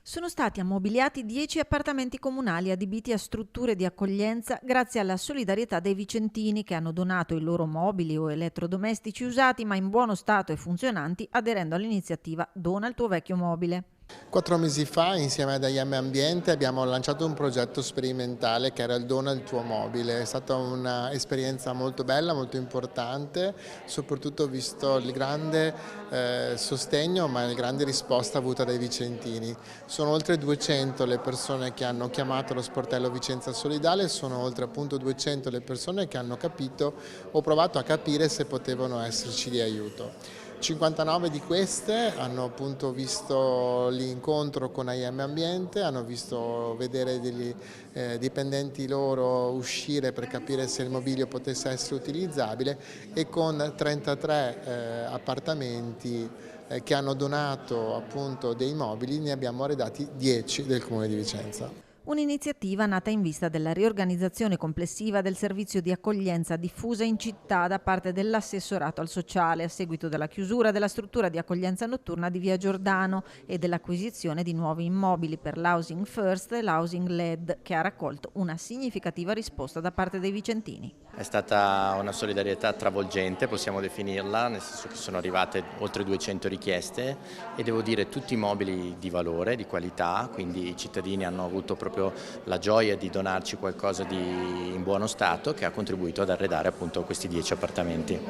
Sono stati ammobiliati 10 appartamenti comunali adibiti a strutture di accoglienza grazie alla solidarietà dei vicentini che hanno donato i loro mobili o elettrodomestici usati ma in buono stato e funzionanti aderendo all'iniziativa Dona il tuo vecchio mobile. 4 mesi fa, insieme ad IM Ambiente, abbiamo lanciato un progetto sperimentale che era il Dona il tuo mobile. È stata un'esperienza molto bella, molto importante, soprattutto visto il grande sostegno ma la grande risposta avuta dai vicentini. Sono oltre 200 le persone che hanno chiamato lo sportello Vicenza Solidale, sono oltre appunto 200 le persone che hanno capito o provato a capire se potevano esserci di aiuto. 59 di queste hanno appunto visto l'incontro con IM Ambiente, hanno visto vedere degli dipendenti loro uscire per capire se il mobilio potesse essere utilizzabile e con 33 appartamenti che hanno donato appunto dei mobili ne abbiamo arredati 10 del Comune di Vicenza. Un'iniziativa nata in vista della riorganizzazione complessiva del servizio di accoglienza diffusa in città da parte dell'assessorato al sociale a seguito della chiusura della struttura di accoglienza notturna di Via Giordano e dell'acquisizione di nuovi immobili per l'Housing First e l'Housing Led, che ha raccolto una significativa risposta da parte dei vicentini. È stata una solidarietà travolgente, possiamo definirla, nel senso che sono arrivate oltre 200 richieste e devo dire tutti mobili di valore, di qualità, quindi i cittadini hanno avuto proprio la gioia di donarci qualcosa in buono stato che ha contribuito ad arredare appunto questi 10 appartamenti.